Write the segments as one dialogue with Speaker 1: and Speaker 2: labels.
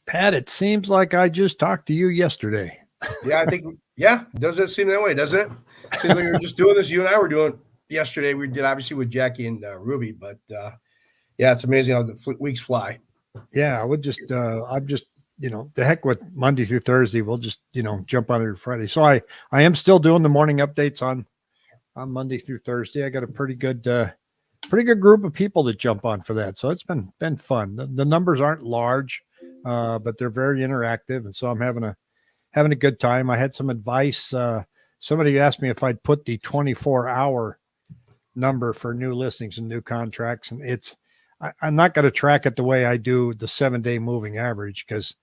Speaker 1: Pat, it seems like I just talked to you yesterday.
Speaker 2: Yeah, I think, yeah, does it seem that way, doesn't it? Seems like we were just doing this. You and I were doing yesterday. We did obviously with Jackie and Ruby, but yeah, it's amazing how the weeks fly.
Speaker 1: Yeah, I would just, I'm just, the heck with Monday through Thursday. We'll just, jump on it Friday. So I am still doing the morning updates on Monday through Thursday. I got a pretty good group of people that jump on for that. So it's been fun. The numbers aren't large, but they're very interactive, and so I'm having a good time. I had some advice. Somebody asked me if I'd put the 24-hour number for new listings and new contracts, and I'm not going to track it the way I do the 7-day moving average because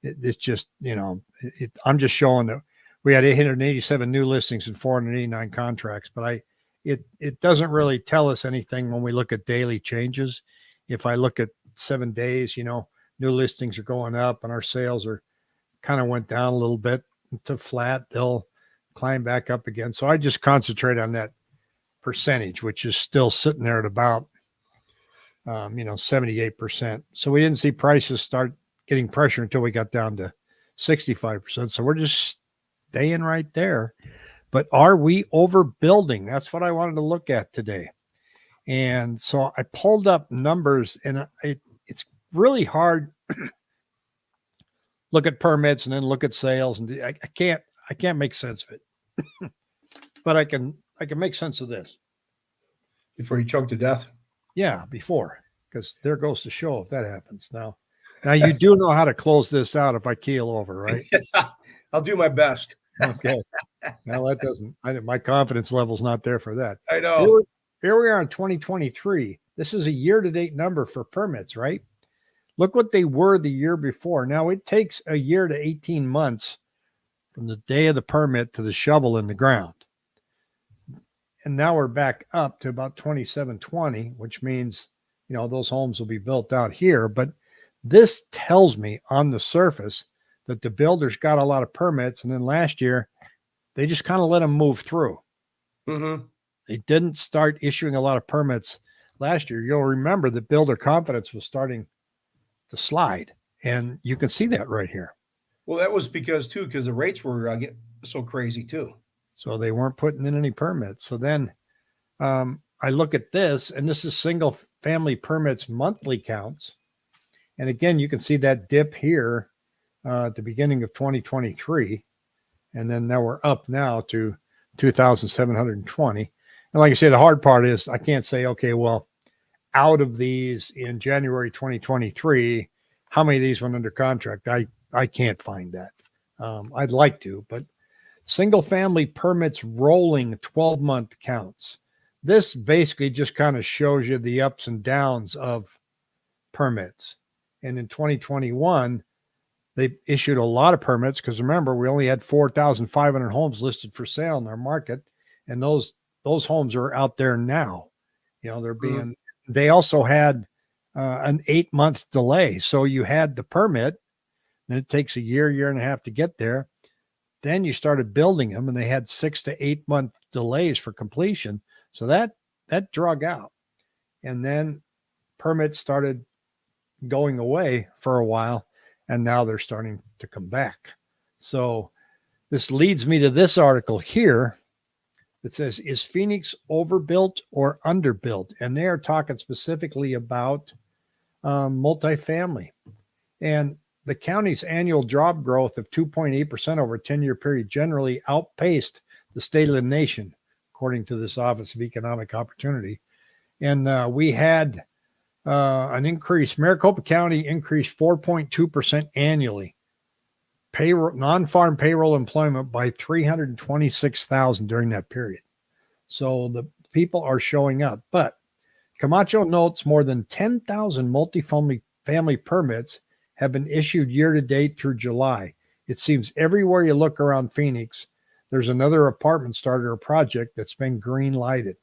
Speaker 1: it's just I'm just showing that we had 887 new listings and 489 contracts, but it doesn't really tell us anything when we look at daily changes. If I look at 7 days, new listings are going up and our sales are kind of went down a little bit to flat, they'll climb back up again. So I just concentrate on that percentage, which is still sitting there at about 78%. So we didn't see prices start getting pressure until we got down to 65%. So we're just staying right there. But are we overbuilding? That's what I wanted to look at today. And so I pulled up numbers, and it's really hard look at permits and then look at sales, and I can't make sense of it. But I can make sense of this.
Speaker 2: Before you choke to death?
Speaker 1: Yeah, before, because there goes to show if that happens. Now you do know how to close this out if I keel over, right?
Speaker 2: I'll do my best.
Speaker 1: Okay. Now that doesn't, my confidence level's not there for that.
Speaker 2: I know.
Speaker 1: Here we are in 2023. This is a year-to-date number for permits, right? Look what they were the year before. Now it takes a year to 18 months from the day of the permit to the shovel in the ground. And now we're back up to about 2720, which means, those homes will be built out here. But this tells me on the surface that the builders got a lot of permits. And then last year, they just kind of let them move through.
Speaker 2: Mm-hmm.
Speaker 1: They didn't start issuing a lot of permits last year. You'll remember that builder confidence was starting to slide. And you can see that right here.
Speaker 2: Well, that was because the rates were getting so crazy too.
Speaker 1: So they weren't putting in any permits. So then I look at this, and this is single family permits monthly counts. And again, you can see that dip here at the beginning of 2023. And then now we're up now to 2,720. And like I say, the hard part is I can't say, okay, well, out of these in January 2023, how many of these went under contract? I can't find that. I'd like to, but single family permits rolling 12-month counts. This basically just kind of shows you the ups and downs of permits. And in 2021, they issued a lot of permits because remember, we only had 4,500 homes listed for sale in our market. And those homes are out there now. They're being, they also had an 8-month delay. So you had the permit, then it takes a year and a half to get there. Then you started building them, and they had 6 to 8 month delays for completion. So that drug out. And then permits started going away for a while, and now they're starting to come back. So this leads me to this article here that says, is Phoenix overbuilt or underbuilt? And they are talking specifically about multifamily. And the county's annual job growth of 2.8% over a 10-year period generally outpaced the state of the nation, according to this Office of Economic Opportunity. And we had an increase. Maricopa County increased 4.2% annually. Non-farm payroll employment by 326,000 during that period. So the people are showing up. But Camacho notes more than 10,000 multifamily permits have been issued year to date through July. It seems everywhere you look around Phoenix, there's another apartment starter or project that's been green lighted.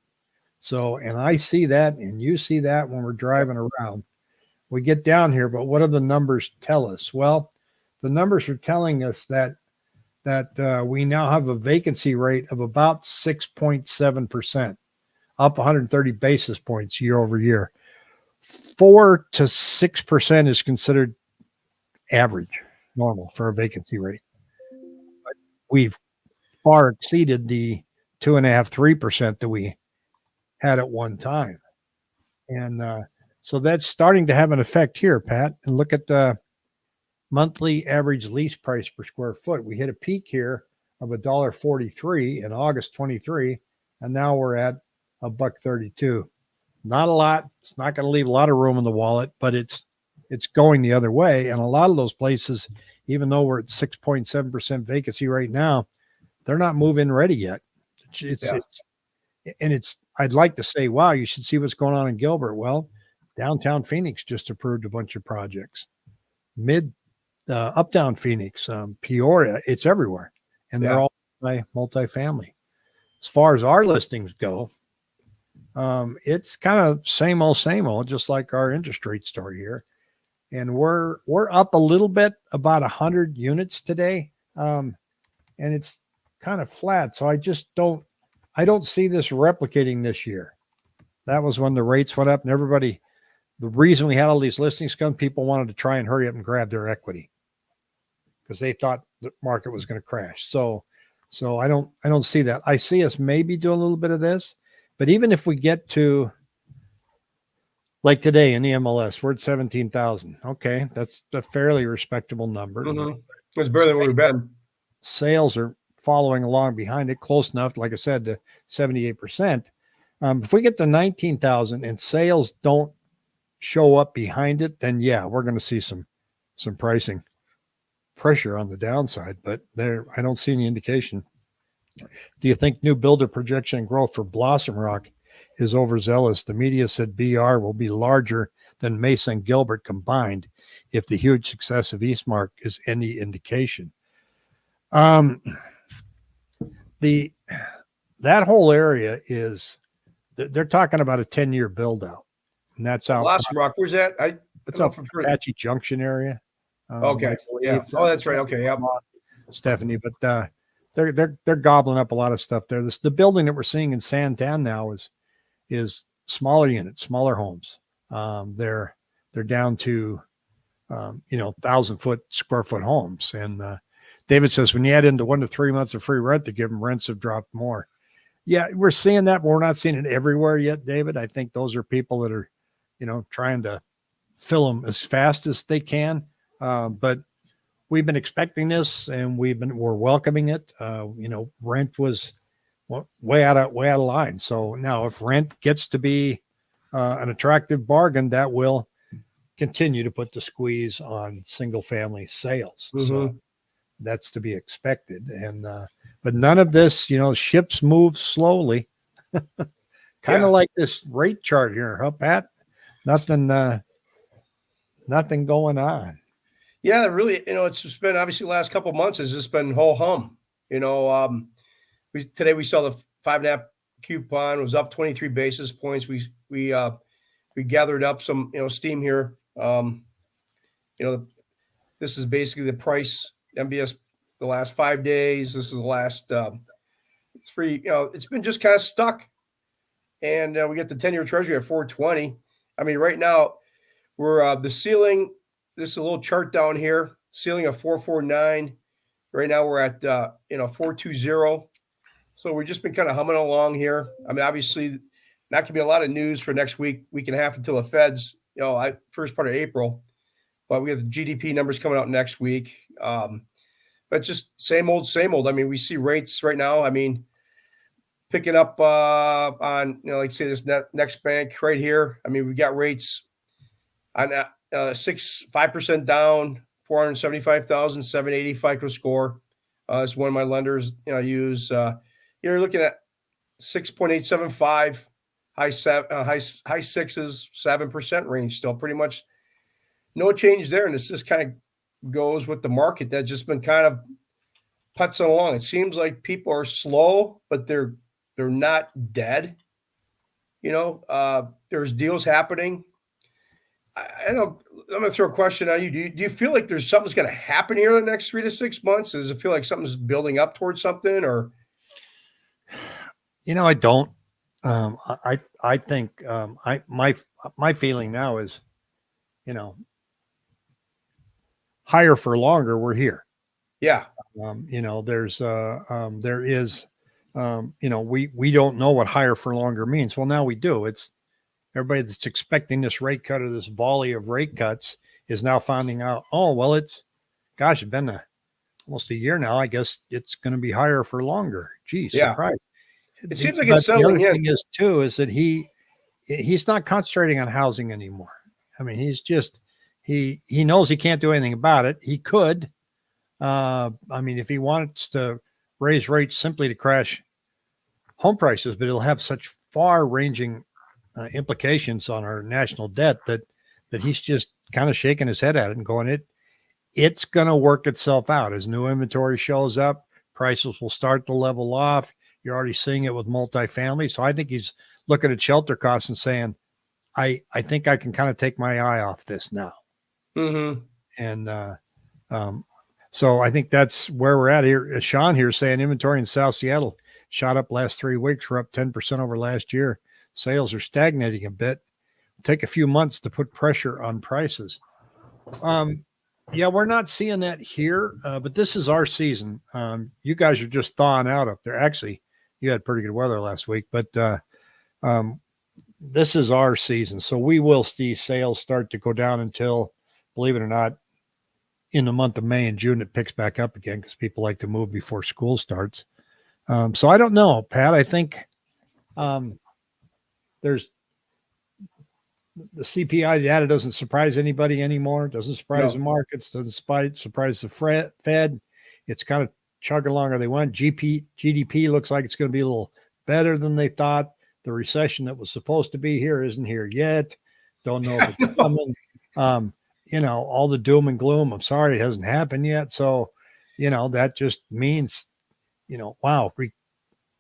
Speaker 1: So, and I see that, and you see that when we're driving around. We get down here, but what do the numbers tell us? Well, the numbers are telling us that we now have a vacancy rate of about 6.7%, up 130 basis points year over year. 4 to 6% is considered average, normal for a vacancy rate. But we've far exceeded the 2.5%, 3% that we had at one time. And so that's starting to have an effect here, Pat. And look at the monthly average lease price per square foot. We hit a peak here of $1.43 in August 23, and now we're at $1.32. Not a lot. It's not going to leave a lot of room in the wallet, but it's going the other way. And a lot of those places, even though we're at 6.7% vacancy right now, they're not move-in ready yet. I'd like to say, wow, you should see what's going on in Gilbert. Well, downtown Phoenix just approved a bunch of projects. Uptown Phoenix, Peoria, it's everywhere. And they're all multifamily. As far as our listings go, it's kind of same old, just like our interest rate story here. And we're up a little bit, about 100 units today. And it's kind of flat. So I don't see this replicating this year. That was when the rates went up and the reason we had all these listings come, people wanted to try and hurry up and grab their equity because they thought the market was going to crash. So I don't see that. I see us maybe do a little bit of this, but even if we get to like today in the MLS, we're at 17,000. Okay. That's a fairly respectable number.
Speaker 2: Mm-hmm. It's better than where we've been.
Speaker 1: Sales are following along behind it, close enough, like I said, to 78%. If we get to 19,000 and sales don't show up behind it, then yeah, we're going to see some pricing pressure on the downside, but I don't see any indication. Do you think new builder projection growth for Blossom Rock is overzealous? The media said BR will be larger than Mesa and Gilbert combined if the huge success of Eastmark is any indication. That whole area they're talking about a 10-year build out, and that's out.
Speaker 2: Blossom Rock, where's that?
Speaker 1: It's up from Apache Junction area.
Speaker 2: Okay. Yeah. Oh, that's right. Okay. Yeah.
Speaker 1: Stephanie, but they're gobbling up a lot of stuff there. The building that we're seeing in Santan now is smaller units, smaller homes. They're down to 1,000 square foot homes. And David says when you add into 1 to 3 months of free rent, they give them rents have dropped more. Yeah, we're seeing that, but we're not seeing it everywhere yet, David. I think those are people that are, trying to fill them as fast as they can. But we've been expecting this, and we're welcoming it. Rent was way out of line. So now, if rent gets to be an attractive bargain, that will continue to put the squeeze on single family sales. Mm-hmm. So that's to be expected. And but none of this, ships move slowly, kind of like this rate chart here, huh, Pat? Nothing going on.
Speaker 2: Yeah, really, it's just been obviously the last couple of months has just been whole hum. Today we saw the 5.5 coupon was up 23 basis points. We gathered up some steam here. This is basically the price MBS the last 5 days. This is the last 3. It's been just kind of stuck, and we get the 10-year Treasury at 4.20. I mean, right now we're the ceiling. This is a little chart down here. Ceiling of 4.49. Right now we're at 4.20. So we've just been kind of humming along here. I mean, obviously, not going to be a lot of news for next week and a half until the Feds, first part of April. But we have the GDP numbers coming out next week. But just same old. I mean, we see rates right now. I mean, picking up on, like say this next bank right here. I mean, we got rates on 5% down, 475,000, 780 FICO score. It's one of my lenders, use. You're looking at 6.875, high 6s, 7% range. Still pretty much no change there. And this just kind of goes with the market that's just been kind of putzing along. It seems like people are slow, but they're not dead. There's deals happening. I know I'm going to throw a question on you. Do you feel like there's something's going to happen here in the next 3 to 6 months? Does it feel like something's building up towards something, or?
Speaker 1: I don't. I think my feeling now is, higher for longer, we're here.
Speaker 2: Yeah.
Speaker 1: There is, we don't know what higher for longer means. Well, now we do. It's everybody that's expecting this rate cut or this volley of rate cuts is now finding out, oh, well, it's been almost a year now. I guess it's going to be higher for longer. Gee,
Speaker 2: Yeah.
Speaker 1: surprise.
Speaker 2: It seems like it's
Speaker 1: the
Speaker 2: settling
Speaker 1: other
Speaker 2: in.
Speaker 1: thing is too, is that he's not concentrating on housing anymore. I mean, he's just, he knows he can't do anything about it. He could, if he wants to raise rates simply to crash home prices, but it'll have such far-ranging implications on our national debt that he's just kind of shaking his head at it and going, it's going to work itself out. As new inventory shows up, prices will start to level off. You're already seeing it with multifamily. So I think he's looking at shelter costs and saying, I think I can kind of take my eye off this now.
Speaker 2: Mm-hmm.
Speaker 1: And so I think that's where we're at here. Sean here saying inventory in South Seattle shot up last 3 weeks. We're up 10% over last year. Sales are stagnating a bit. Take a few months to put pressure on prices. Yeah, we're not seeing that here, but this is our season. You guys are just thawing out up there. Actually, you had pretty good weather last week, but this is our season. So we will see sales start to go down until, believe it or not, in the month of May and June, it picks back up again because people like to move before school starts. So I don't know, Pat. I think there's the CPI data doesn't surprise anybody anymore. Doesn't surprise the markets. Doesn't surprise the Fed. It's kind of chugging along where they want. GDP looks like it's going to be a little better than they thought. The recession that was supposed to be here isn't here yet. Don't know if it's coming. All the doom and gloom. I'm sorry, it hasn't happened yet. So, that just means, wow,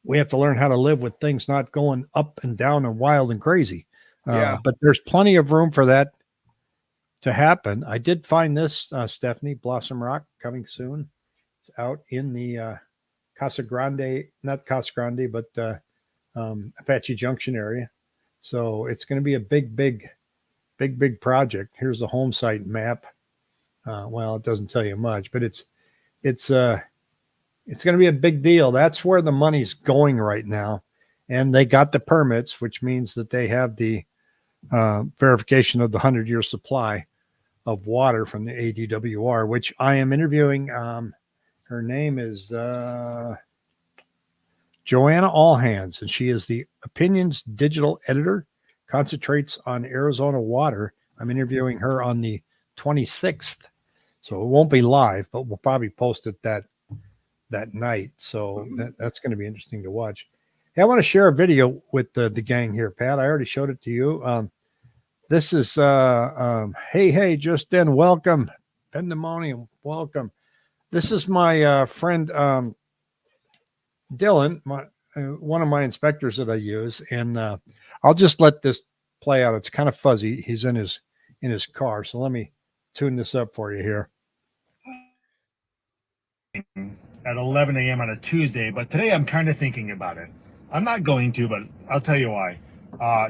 Speaker 1: we have to learn how to live with things not going up and down and wild and crazy. But there's plenty of room for that to happen. I did find this, Stephanie, Blossom Rock coming soon. It's out in the Casa Grande, not Casa Grande, but Apache Junction area. So it's going to be a big project. Here's the home site map. Well, it doesn't tell you much, but it's going to be a big deal. That's where the money's going right now. And they got the permits, which means that they have the verification of the 100-year supply of water from the ADWR, which I am interviewing. Her name is Joanna Allhands, and she is the Opinions digital editor, concentrates on Arizona water. I'm interviewing her on the 26th. So it won't be live, but we'll probably post it that night. So that's going to be interesting to watch. Hey, I want to share a video with the gang here, Pat. I already showed it to you. This is, hey, just in, welcome. Pandemonium, welcome. This is my friend Dylan, one of my inspectors that I use. And I'll just let this play out. It's kind of fuzzy. He's in his car. So let me tune this up for you here.
Speaker 3: At 11 a.m. on a Tuesday, but today I'm kind of thinking about it. I'm not going to, but I'll tell you why.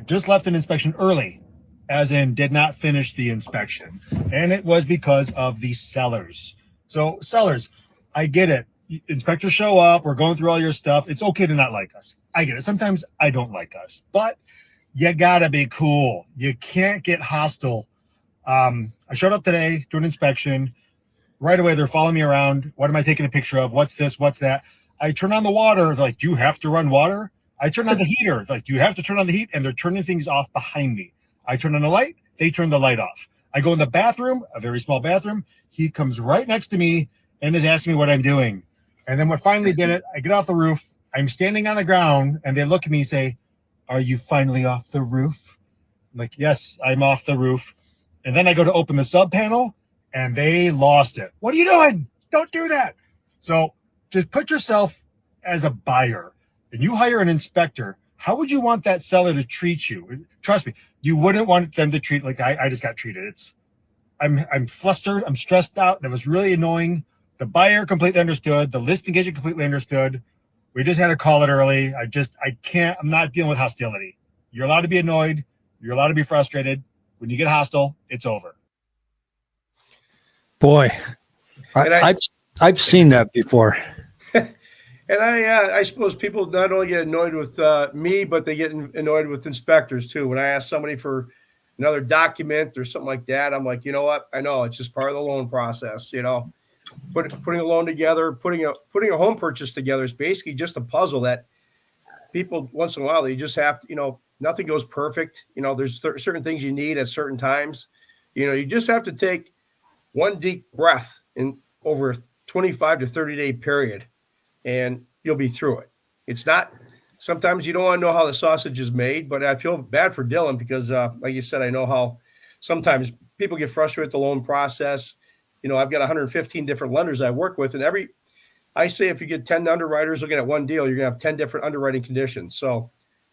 Speaker 3: Just left an inspection early, as in did not finish the inspection. And it was because of the sellers. So sellers, I get it. Inspectors show up, we're going through all your stuff. It's okay to not like us. I get it. Sometimes I don't like us, but you gotta be cool. You can't get hostile. I showed up today to an inspection. Right away, they're following me around. What am I taking a picture of? What's this? What's that? I turn on the water. They're like, do you have to run water? I turn on the heater. They're like, do you have to turn on the heat? And they're turning things off behind me. I turn on the light. They turn the light off. I go in the bathroom, a very small bathroom. He comes right next to me and is asking me what I'm doing. And then when finally did it, I get off the roof. I'm standing on the ground, and they look at me and say, are you finally off the roof? I'm like, yes, I'm off the roof. And then I go to open the sub panel, and they lost it. What are you doing? Don't do that. So just put yourself as a buyer and you hire an inspector. How would you want that seller to treat you? Trust me, you wouldn't want them to treat like I just got treated. I'm flustered. I'm stressed out. That was really annoying. The buyer completely understood. The listing agent completely understood. We just had to call it early. I'm not dealing with hostility. You're allowed to be annoyed. You're allowed to be frustrated. When you get hostile, it's over.
Speaker 1: Boy,
Speaker 2: And
Speaker 1: I've seen that before.
Speaker 2: And I suppose people not only get annoyed with me, but they get annoyed with inspectors too. When I ask somebody for another document or something like that, I'm like, you know what? I know it's just part of the loan process. Putting a loan together, putting a home purchase together is basically just a puzzle that people once in a while they just have to. Nothing goes perfect. There's certain things you need at certain times. You just have to take one deep breath in over a 25 to 30-day period, and you'll be through it. It's not, sometimes you don't want to know how the sausage is made, but I feel bad for Dylan because, like you said, I know how sometimes people get frustrated with the loan process. I've got 115 different lenders I work with, and I say if you get 10 underwriters looking at one deal, you're going to have 10 different underwriting conditions. So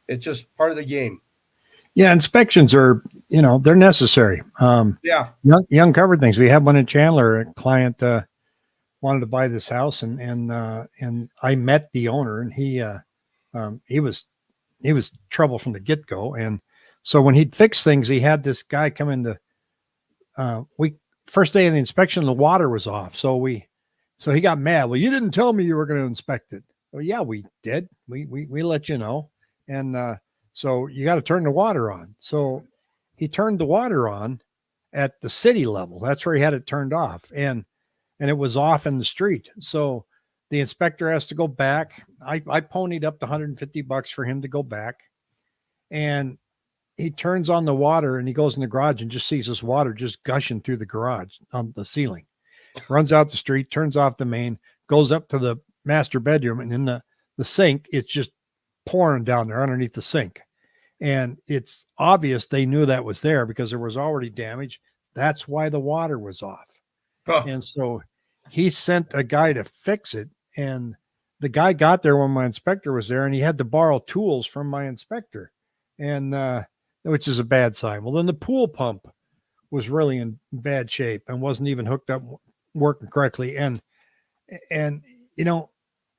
Speaker 2: it's just part of the game.
Speaker 1: Yeah, inspections are, they're necessary.
Speaker 2: Yeah.
Speaker 1: Young covered things. We had one in Chandler. A client wanted to buy this house, and I met the owner, and he was trouble from the get go. And so when he'd fix things, he had this guy come in to first day of the inspection, the water was off. So he got mad. Well, you didn't tell me you were going to inspect it. Well, yeah, we did. We let you know. And so you got to turn the water on. So he turned the water on at the city level. That's where he had it turned off. And it was off in the street. So the inspector has to go back. I ponied up the $150 for him to go back. And he turns on the water and he goes in the garage and just sees this water just gushing through the garage on the ceiling. Runs out the street, turns off the main, goes up to the master bedroom, and in the sink, it's just pouring down there underneath the sink. And it's obvious they knew that was there because there was already damage. That's why the water was off.
Speaker 2: Huh.
Speaker 1: And so he sent a guy to fix it. And the guy got there when my inspector was there, and he had to borrow tools from my inspector, and which is a bad sign. Well, then the pool pump was really in bad shape and wasn't even hooked up working correctly. And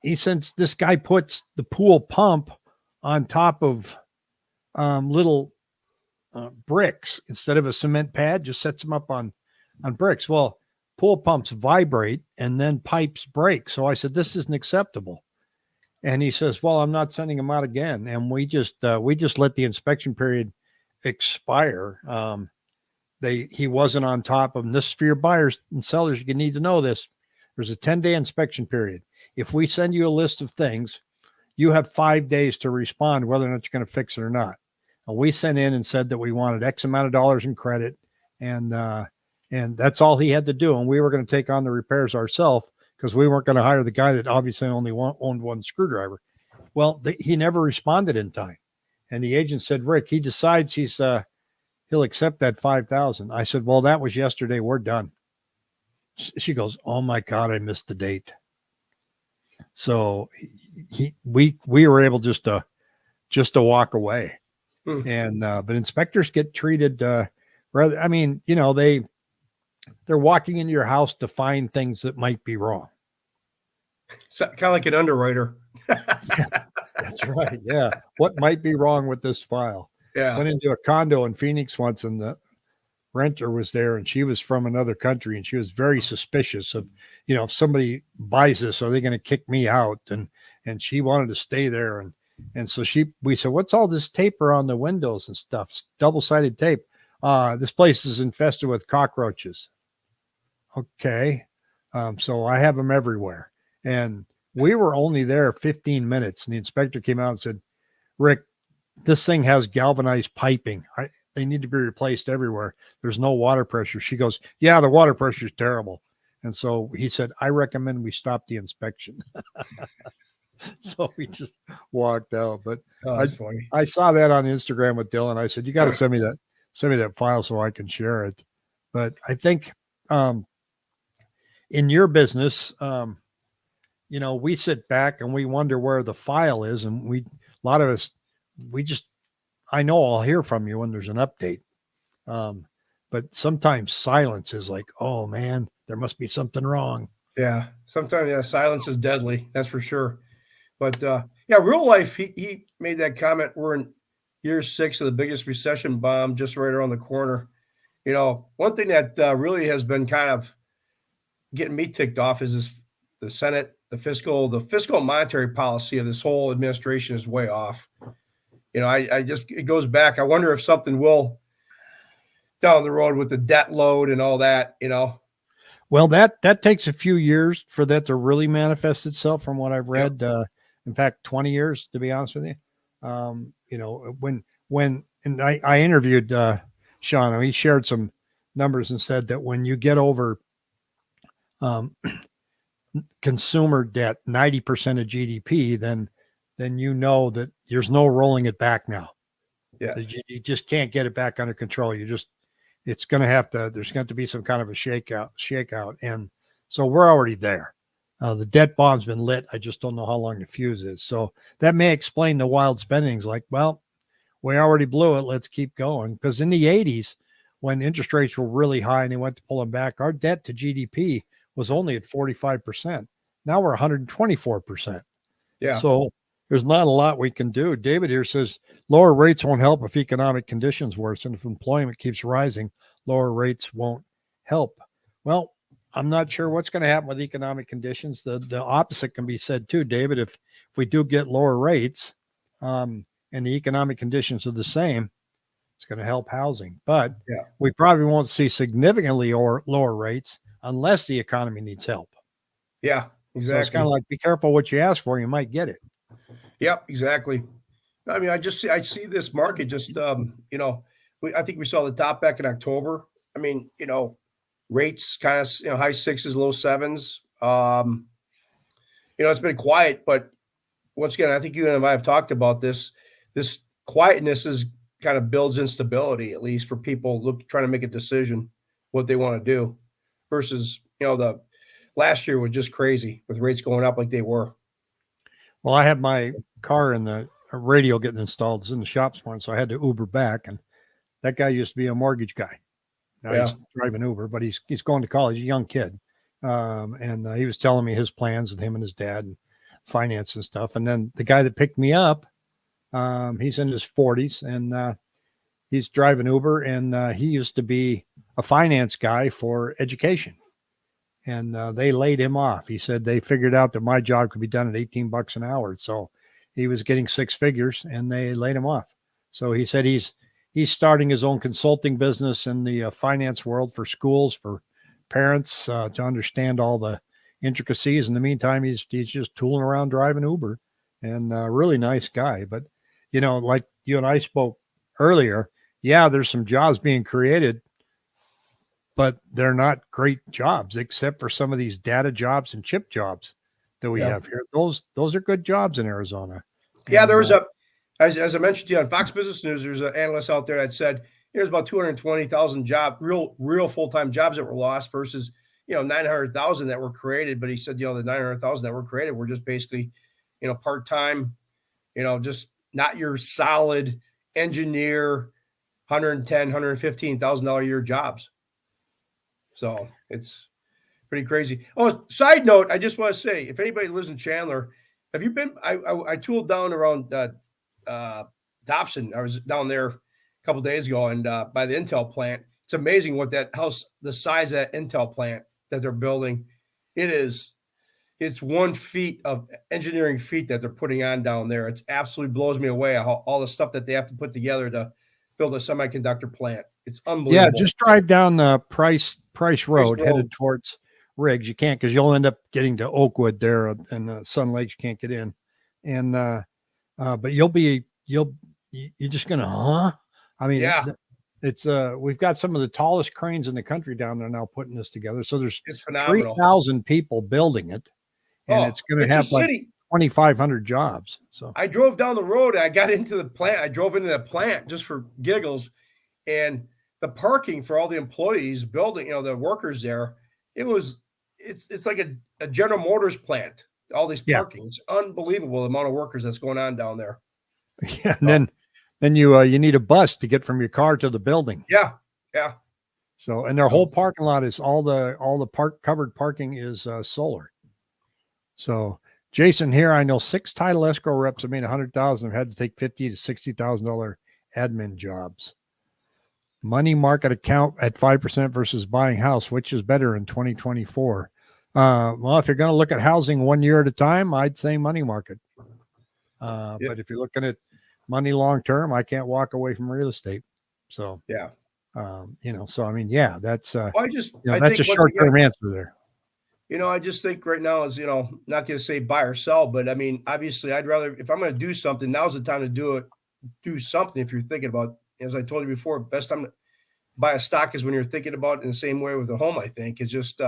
Speaker 1: he says this guy puts the pool pump on top of little bricks instead of a cement pad, just sets them up on bricks. Well, pool pumps vibrate and then pipes break. So I said, this isn't acceptable. And he says, well, I'm not sending them out again. And we just let the inspection period expire. He wasn't on top of them. This is for your buyers and sellers. You need to know this. There's a 10-day inspection period. If we send you a list of things, you have 5 days to respond whether or not you're going to fix it or not. And we sent in and said that we wanted X amount of dollars in credit, and that's all he had to do. And we were going to take on the repairs ourselves because we weren't going to hire the guy that obviously only owned one screwdriver. Well, he never responded in time. And the agent said, Rick, he decides he'll accept that $5,000. I said, well, that was yesterday. We're done. She goes, oh my God, I missed the date. So we were able just to walk away. And but inspectors get treated rather. I mean, they're walking into your house to find things that might be wrong.
Speaker 2: So, kind of like an underwriter.
Speaker 1: That's right. Yeah. What might be wrong with this file?
Speaker 2: Yeah.
Speaker 1: Went into a condo in Phoenix once, and the renter was there, and she was from another country, and she was very suspicious of, if somebody buys this, are they going to kick me out? And she wanted to stay there. And so we said, what's all this tape around the windows and stuff? Double-sided tape. This place is infested with cockroaches. Okay. So I have them everywhere. And we were only there 15 minutes, and the inspector came out and said, Rick, this thing has galvanized piping. They need to be replaced everywhere. There's no water pressure. She goes, yeah, the water pressure is terrible. And so he said, I recommend we stop the inspection. So we just walked out. But
Speaker 2: that's funny.
Speaker 1: I saw that on Instagram with Dylan. I said, you got to send me that file so I can share it. But I think in your business, we sit back and we wonder where the file is. And a lot of us, I know I'll hear from you when there's an update. But sometimes silence is like, oh man, there must be something wrong.
Speaker 2: Yeah. Sometimes, silence is deadly. That's for sure. But real life, he made that comment. We're in year 6 of the biggest recession bomb just right around the corner. One thing that really has been kind of getting me ticked off is this: the Senate, the fiscal and monetary policy of this whole administration is way off. I just, it goes back. I wonder if something will down the road with the debt load and all that.
Speaker 1: Well, that takes a few years for that to really manifest itself, from what I've read. In fact, 20 years, to be honest with you. And I interviewed Sean, he shared some numbers and said that when you get over consumer debt, 90% of GDP, then you know that there's no rolling it back now.
Speaker 2: Yeah.
Speaker 1: You just can't get it back under control. It's going to have to, there's going to be some kind of a shakeout. And so we're already there. The debt bomb's been lit. I just don't know how long the fuse is. So that may explain the wild spendings, like, well, we already blew it. Let's keep going. Because in the 80s, when interest rates were really high and they went to pull them back, our debt to GDP was only at 45%. Now we're 124%.
Speaker 2: Yeah.
Speaker 1: So there's not a lot we can do. David here says lower rates won't help if economic conditions worsen. If employment keeps rising, lower rates won't help. Well, I'm not sure what's going to happen with economic conditions. The opposite can be said too, David. If we do get lower rates and the economic conditions are the same, it's going to help housing. But we probably won't see significantly lower rates unless the economy needs help.
Speaker 2: Yeah, exactly.
Speaker 1: So it's kind of like, be careful what you ask for. You might get it.
Speaker 2: Yep, exactly. I mean, I see this market just, I think we saw the top back in October. I mean, rates kind of, high sixes, low sevens. It's been quiet, but once again, I think you and I have talked about this. This quietness is kind of builds instability, at least for people trying to make a decision what they want to do versus, the last year was just crazy with rates going up like they were.
Speaker 1: Well, I had my car in the radio getting installed. It's in the shop this morning, so I had to Uber back. And that guy used to be a mortgage guy. Now he's driving Uber, but he's going to college, a young kid. And he was telling me his plans with him and his dad and finance and stuff. And then the guy that picked me up, he's in his 40s and he's driving Uber. And he used to be a finance guy for education. And they laid him off. He said they figured out that my job could be done at $18 an hour. So he was getting six figures and they laid him off. So he said he's starting his own consulting business in the finance world for schools, for parents to understand all the intricacies. In the meantime, he's just tooling around driving Uber, and really nice guy. But, like you and I spoke earlier, there's some jobs being created, but they're not great jobs except for some of these data jobs and chip jobs that we have here. Those are good jobs in Arizona.
Speaker 2: Yeah, there was as I mentioned to you on Fox Business News, there's an analyst out there that said there's about 220,000 real full-time jobs that were lost versus, 900,000 that were created. But he said, the 900,000 that were created were just basically, part-time, just not your solid engineer, $110,000, $115,000 a year jobs. So it's pretty crazy. Oh, side note, I just want to say, if anybody lives in Chandler, have you been? I tooled down around Dobson. I was down there a couple of days ago, and by the Intel plant. It's amazing what that house, the size of that Intel plant that they're building. It's 1 feet of engineering feat that they're putting on down there. It absolutely blows me away all the stuff that they have to put together to build a semiconductor plant. It's unbelievable.
Speaker 1: Yeah, just drive down Price Road headed towards Riggs. You can't, because you'll end up getting to Oakwood there and Sun Lakes. You can't get in, and but you're just gonna I mean, it's we've got some of the tallest cranes in the country down there now putting this together. So there's 3,000 people building it, and it's going to have like 2,500 jobs. So
Speaker 2: I drove down the road and I got into the plant. I drove into the plant just for giggles, and the parking for all the employees building, the workers there, it's like a General Motors plant. All these parking, it's unbelievable the amount of workers that's going on down there.
Speaker 1: Yeah, and then you need a bus to get from your car to the building.
Speaker 2: Yeah.
Speaker 1: So, and their whole parking lot is all the covered parking is solar. So, Jason here, I know 6 title escrow reps have made $100,000. Have had to take $50,000 to $60,000 admin jobs. Money market account at 5% versus buying house, which is better in 2024? Well, if you're going to look at housing 1 year at a time, I'd say money market.
Speaker 2: Yeah.
Speaker 1: But if you're looking at money long term, I can't walk away from real estate. So,
Speaker 2: Yeah.
Speaker 1: so I mean, yeah, that's
Speaker 2: Well, I
Speaker 1: that's a
Speaker 2: think once
Speaker 1: short term
Speaker 2: again,
Speaker 1: answer there.
Speaker 2: I just think right now is, not going to say buy or sell, but I mean, obviously, I'd rather, if I'm going to do something, now's the time to do it. Do something if you're thinking about, as I told you before, best time to buy a stock is when you're thinking about it in the same way with a home. I think it's just,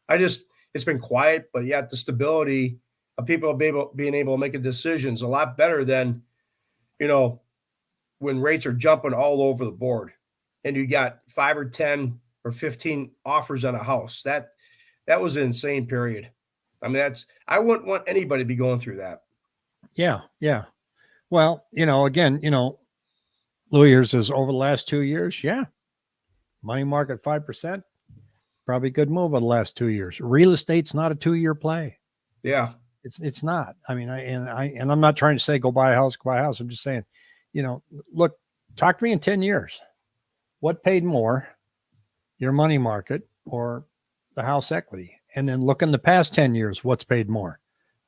Speaker 2: it's been quiet, but yet the stability of people being able to make a decision is a lot better than, you know, when rates are jumping all over the board and you got 5 or 10 or 15 offers on a house. That was an insane period. I mean, I wouldn't want anybody to be going through that.
Speaker 1: Yeah. Yeah. Well, again, Louis here says over the last 2 years, yeah, money market 5%, probably good move over the last 2 years. Real estate's not a 2-year play.
Speaker 2: Yeah.
Speaker 1: It's not. I mean, I'm not trying to say go buy a house, go buy a house. I'm just saying, look, talk to me in 10 years. What paid more, your money market or the house equity? And then look in the past 10 years, what's paid more,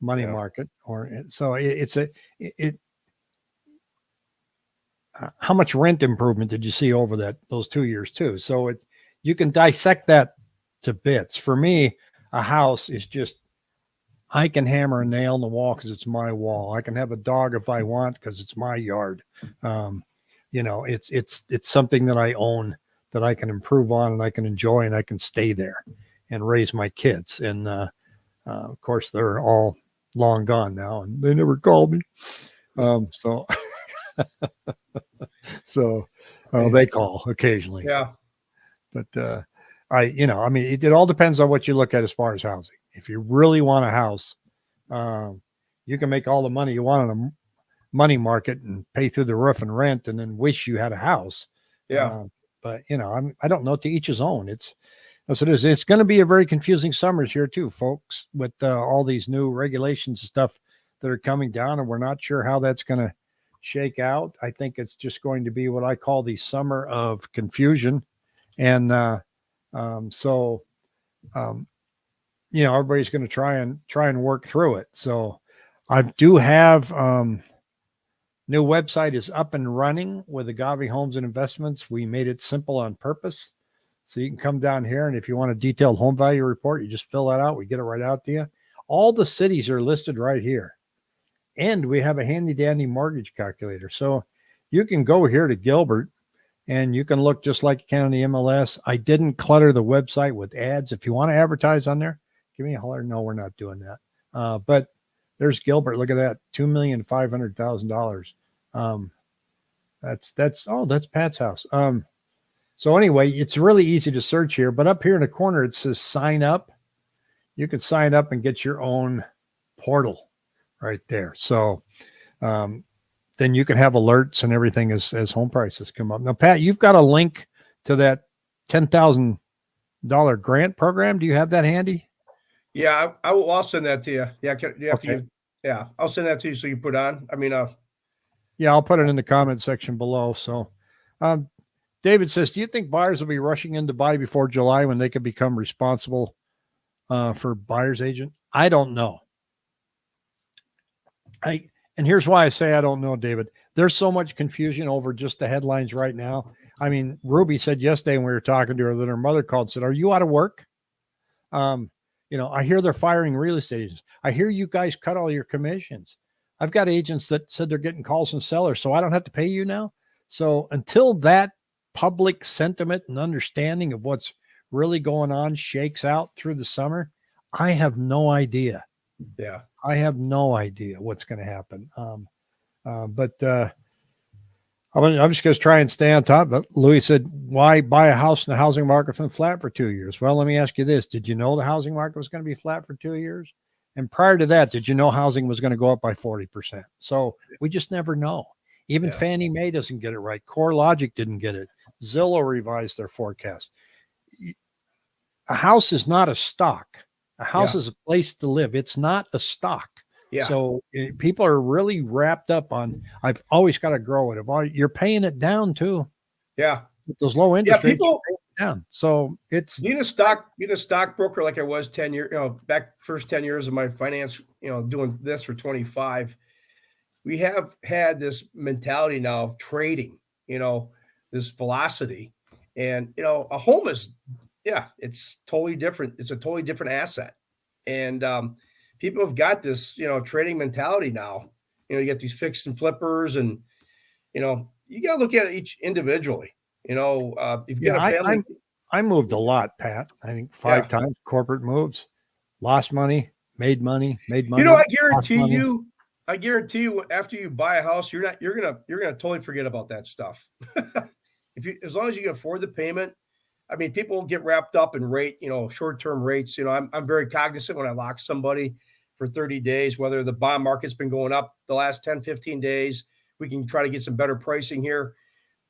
Speaker 1: money market or so how much rent improvement did you see over those 2 years too? So you can dissect that to bits. For me, a house is just, I can hammer a nail in the wall because it's my wall. I can have a dog if I want because it's my yard. It's something that I own that I can improve on and I can enjoy and I can stay there and raise my kids. And of course, they're all long gone now and they never call me. So they call occasionally.
Speaker 2: Yeah.
Speaker 1: But it all depends on what you look at as far as housing. If you really want a house, you can make all the money you want on a money market and pay through the roof and rent and then wish you had a house.
Speaker 2: Yeah.
Speaker 1: But I don't know, to each his own. That's what it is. It's going to be a very confusing summers here too, folks, with all these new regulations and stuff that are coming down, and we're not sure how that's going to shake out. I think it's just going to be what I call the summer of confusion. And everybody's going to try and work through it. So I do have new website is up and running with Agave Homes and Investments. We made it simple on purpose. So you can come down here, and if you want a detailed home value report, you just fill that out. We get it right out to you. All the cities are listed right here. And we have a handy dandy mortgage calculator. So you can go here to Gilbert and you can look just like you can on the MLS. I didn't clutter the website with ads. If you want to advertise on there, give me a holler. No, we're not doing that. But there's Gilbert. Look at that. $2,500,000. That's Pat's house. So anyway, it's really easy to search here, but up here in the corner, it says sign up. You can sign up and get your own portal right there. So, then you can have alerts and everything as home prices come up. Now, Pat, you've got a link to that $10,000 grant program. Do you have that handy?
Speaker 2: Yeah, I'll send that to you. Yeah, you have to. Yeah, I'll send that to you so you put on. I mean,
Speaker 1: yeah, I'll put it in the comment section below. So, David says, do you think buyers will be rushing in to buy before July when they could become responsible for buyer's agent? I don't know. And here's why I say I don't know, David. There's so much confusion over just the headlines right now. I mean, Ruby said yesterday when we were talking to her that her mother called and said, "Are you out of work?" I hear they're firing real estate agents. I hear you guys cut all your commissions. I've got agents that said they're getting calls from sellers, so I don't have to pay you now. So until that public sentiment and understanding of what's really going on shakes out through the summer, I have no idea.
Speaker 2: Yeah.
Speaker 1: I have no idea what's going to happen. But I'm just going to try and stay on top. But Louis said, why buy a house in the housing market's been flat for 2 years? Well, let me ask you this. Did you know the housing market was going to be flat for 2 years? And prior to that, did you know housing was going to go up by 40%? So we just never know. Even Fannie Mae doesn't get it right. CoreLogic didn't get it. Zillow revised their forecast. A house is not a stock. A house is a place to live. It's not a stock.
Speaker 2: Yeah.
Speaker 1: So people are really wrapped up on, I've always got to grow it. You're paying it down too.
Speaker 2: Yeah.
Speaker 1: With those low interest rates. down. So it's
Speaker 2: being a stockbroker like I was 10 years, back first 10 years of my finance, doing this for 25, we have had this mentality now of trading, this velocity. And, a home is, it's totally different. It's a totally different asset. And people have got this, trading mentality now. You get these fixed and flippers and, you got to look at it each individually. If you've got a family.
Speaker 1: I moved a lot, Pat. I think 5 times corporate moves, lost money, made money, made money.
Speaker 2: I guarantee you after you buy a house, you're gonna totally forget about that stuff. As long as you can afford the payment. I mean, people get wrapped up in rate, short-term rates. I'm very cognizant when I lock somebody for 30 days, whether the bond market's been going up the last 10, 15 days, we can try to get some better pricing here.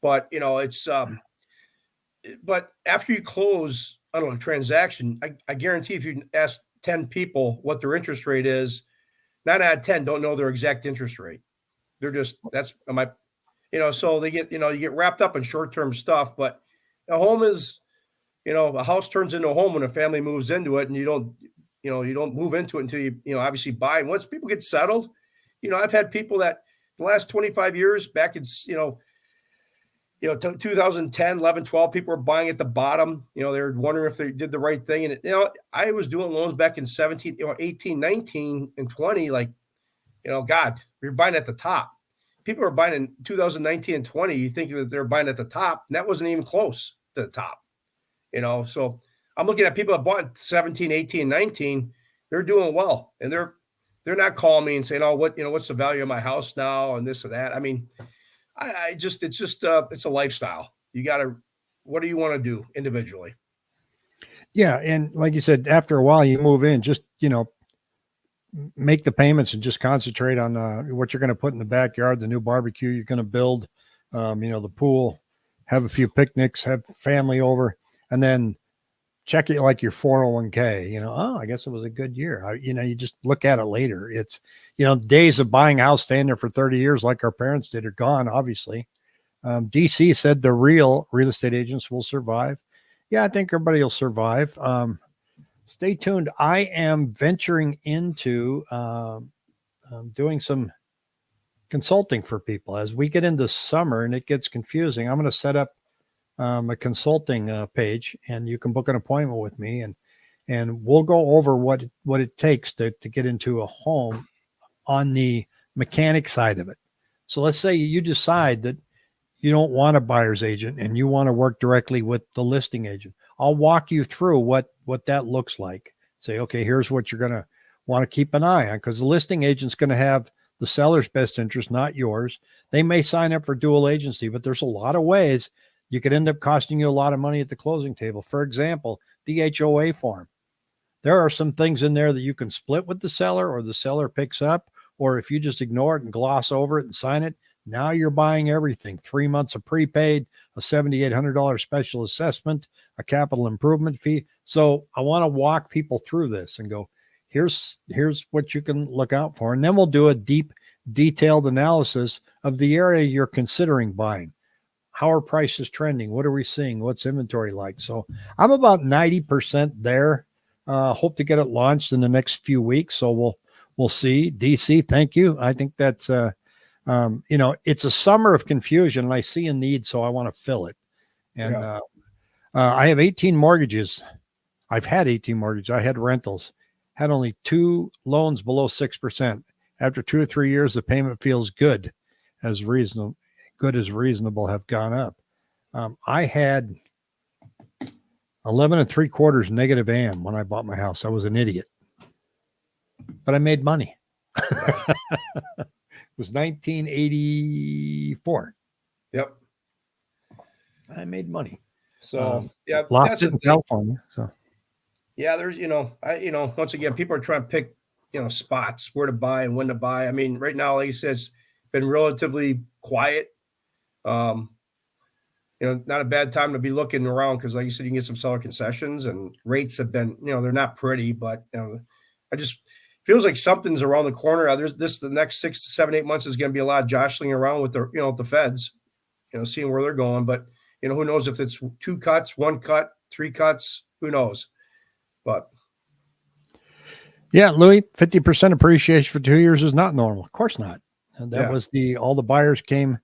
Speaker 2: But, it's, but after you close, I don't know, a transaction, I guarantee if you ask 10 people what their interest rate is, 9 out of 10 don't know their exact interest rate. They're just, so they get, you get wrapped up in short-term stuff, but a home is, a house turns into a home when a family moves into it, and you don't move into it until you obviously buy. And once people get settled, I've had people that the last 25 years back in, 2010, 11, 12, people were buying at the bottom. They were wondering if they did the right thing. And, I was doing loans back in 17, 18, 19, and 20. Like, God, we were buying at the top. People were buying in 2019 and 20. You think that they're buying at the top, and that wasn't even close to the top. So I'm looking at people that bought in 17, 18, 19. They're doing well, and they're not calling me and saying, "Oh, what's the value of my house now?" and this or that. I mean, it's a lifestyle. What do you want to do individually?
Speaker 1: Yeah. And like you said, after a while you move in, just, make the payments and just concentrate on what you're going to put in the backyard, the new barbecue you're going to build, the pool, have a few picnics, have family over, and then check it like your 401k, I guess it was a good year. You just look at it later. It's, days of buying a house, staying there for 30 years like our parents did are gone, obviously. DC said the real estate agents will survive. Yeah, I think everybody will survive. Stay tuned. I am venturing into doing some consulting for people as we get into summer and it gets confusing. I'm going to set up a consulting page, and you can book an appointment with me, and we'll go over what it takes to get into a home on the mechanic side of it. So let's say you decide that you don't want a buyer's agent and you want to work directly with the listing agent. I'll walk you through what that looks like. Say, okay, here's what you're going to want to keep an eye on, because the listing agent's going to have the seller's best interest, not yours. They may sign up for dual agency, but there's a lot of ways you could end up costing you a lot of money at the closing table. For example, the HOA form. There are some things in there that you can split with the seller, or the seller picks up, or if you just ignore it and gloss over it and sign it, now you're buying everything. 3 months of prepaid, a $7,800 special assessment, a capital improvement fee. So I want to walk people through this and go, here's what you can look out for. And then we'll do a deep, detailed analysis of the area you're considering buying. How are prices trending? What are we seeing? What's inventory like? So I'm about 90% there. Hope to get it launched in the next few weeks. So we'll see. DC, thank you. I think that's it's a summer of confusion, and I see a need, so I want to fill it. And I have 18 mortgages. I've had 18 mortgages. I had rentals. Had only 2 loans below 6%. After 2 or 3 years, the payment feels good as reasonable have gone up. I had 11 3/4 negative AM when I bought my house. I was an idiot, but I made money. It was 1984.
Speaker 2: Yep.
Speaker 1: I made money.
Speaker 2: So
Speaker 1: lots in California. So
Speaker 2: there's, once again, people are trying to pick, spots where to buy and when to buy. I mean, right now, like you said, it's been relatively quiet. Not a bad time to be looking around, because like you said, you can get some seller concessions, and rates have been, they're not pretty, but I just feels like something's around the corner. The next 6 to 7, 8 months is going to be a lot of jostling around with the feds, seeing where they're going. But, who knows if it's 2 cuts, 1 cut, 3 cuts, who knows? But
Speaker 1: Yeah, Louis, 50% appreciation for 2 years is not normal. Of course not. And that
Speaker 2: Yeah.
Speaker 1: was all the buyers came.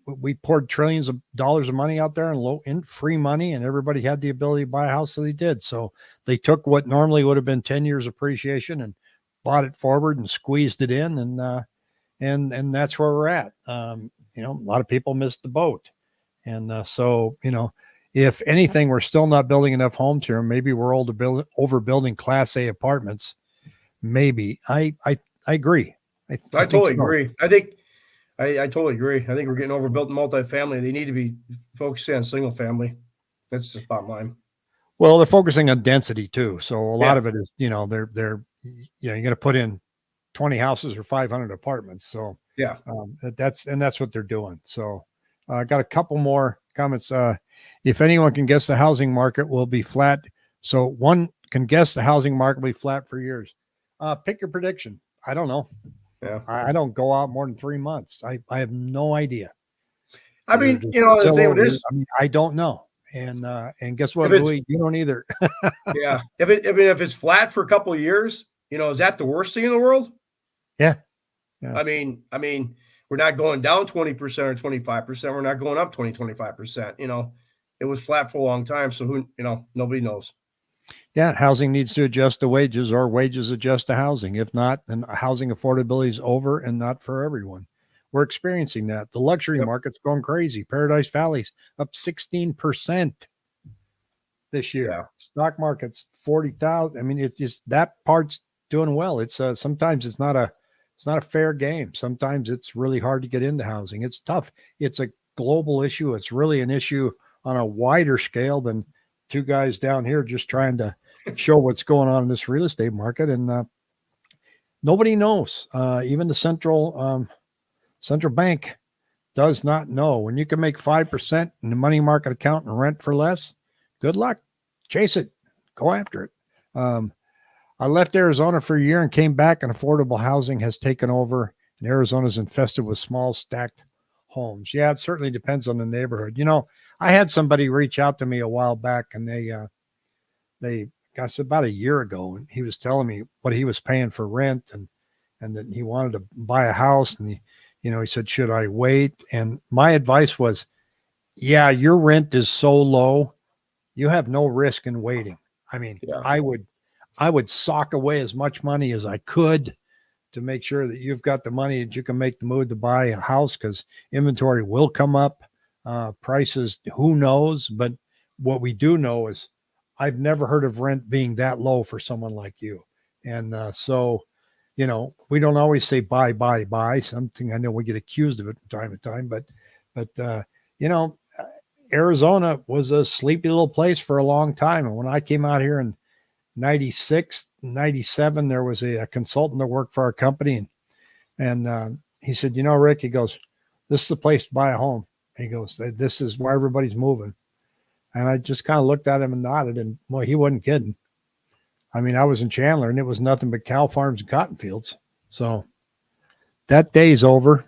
Speaker 1: We poured trillions of dollars of money out there in free money, and everybody had the ability to buy a house, so they did. So they took what normally would have been 10 years appreciation and bought it forward and squeezed it in, and that's where we're at. A lot of people missed the boat, and so if anything, we're still not building enough homes here. Maybe we're overbuilding Class A apartments. Maybe I agree. I
Speaker 2: totally
Speaker 1: so.
Speaker 2: agree. I totally agree. I think we're getting overbuilt in multifamily. They need to be focusing on single family. That's just bottom line.
Speaker 1: Well, they're focusing on density too. So a lot
Speaker 2: Yeah.
Speaker 1: of it is, they're you're going to put in 20 houses or 500 apartments. So
Speaker 2: Yeah.
Speaker 1: that's what they're doing. So I got a couple more comments. If anyone can guess, the housing market will be flat. So one can guess the housing market will be flat for years. Pick your prediction. I don't know.
Speaker 2: Yeah.
Speaker 1: I don't go out more than 3 months. I have no idea.
Speaker 2: I mean,
Speaker 1: Just
Speaker 2: the thing with this,
Speaker 1: I don't know. And guess what,
Speaker 2: If it's-
Speaker 1: Louis? You don't either.
Speaker 2: yeah. If it's flat for a couple of years, is that the worst thing in the world?
Speaker 1: Yeah. Yeah.
Speaker 2: I mean, we're not going down 20% or 25%. We're not going up 20, 25%. It was flat for a long time. So nobody knows.
Speaker 1: Yeah, housing needs to adjust to wages, or wages adjust to housing. If not, then housing affordability is over and not for everyone. We're experiencing that. The luxury market's going crazy. Paradise Valley's up 16% this year.
Speaker 2: Yeah.
Speaker 1: Stock market's 40,000. I mean, it's just that part's doing well. It's sometimes it's not a fair game. Sometimes it's really hard to get into housing. It's tough. It's a global issue. It's really an issue on a wider scale than two guys down here just trying to show what's going on in this real estate market. And nobody knows. Even the central bank does not know. When you can make 5% in the money market account and rent for less, good luck. Chase it. Go after it. I left Arizona for a year and came back, and affordable housing has taken over, and Arizona's infested with small stacked homes. Yeah, it certainly depends on the neighborhood. I had somebody reach out to me a while back, and they gosh, about a year ago, and he was telling me what he was paying for rent, and that he wanted to buy a house, and he said, should I wait? And my advice was, yeah, your rent is so low, you have no risk in waiting. I mean,
Speaker 2: Yeah.
Speaker 1: I would sock away as much money as I could to make sure that you've got the money that you can make the move to buy a house, because inventory will come up. Prices, who knows? But what we do know is I've never heard of rent being that low for someone like you. And so, we don't always say buy. Something I know we get accused of it from time to time, but Arizona was a sleepy little place for a long time. And when I came out here in 96, 97, there was a consultant that worked for our company. And he said, Rick, he goes, this is the place to buy a home. He goes, this is where everybody's moving. And I just kind of looked at him and nodded, and well, he wasn't kidding. I mean, I was in Chandler and it was nothing but cow farms and cotton fields. So that day's over.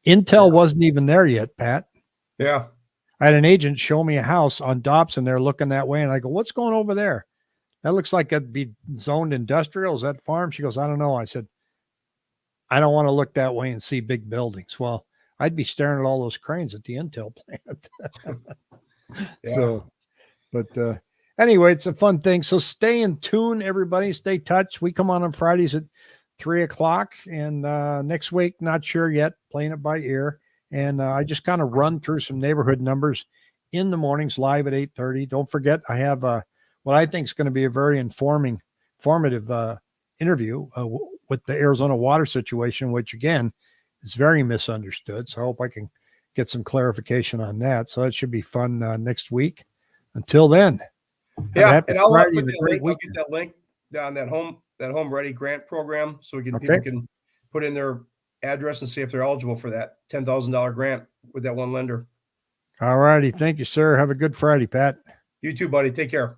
Speaker 1: Intel wasn't even there yet, Pat.
Speaker 2: Yeah.
Speaker 1: I had an agent show me a house on Dobson. They're looking that way. And I go, what's going over there? That looks like it'd be zoned industrial. Is that farm? She goes, I don't know. I said, I don't want to look that way and see big buildings. Well, I'd be staring at all those cranes at the Intel plant.
Speaker 2: Yeah.
Speaker 1: So, but anyway, it's a fun thing. So stay in tune, everybody. Stay touched. We come on Fridays at 3:00, and next week, not sure yet, playing it by ear. And I just kind of run through some neighborhood numbers in the mornings live at 8:30. Don't forget, I have what I think is going to be a very informative interview with the Arizona water situation, which again is very misunderstood. So I hope I can get some clarification on that. So that should be fun next week. Until then,
Speaker 2: Yeah, and I'll
Speaker 1: Friday
Speaker 2: put
Speaker 1: and a
Speaker 2: that
Speaker 1: great
Speaker 2: link. I'll
Speaker 1: weekend.
Speaker 2: get that link down that home ready grant program, so
Speaker 1: Okay.
Speaker 2: people can put in their address and see if they're eligible for that $10,000 grant with that one lender.
Speaker 1: All righty. Thank you, sir. Have a good Friday, Pat.
Speaker 2: You too, buddy. Take care.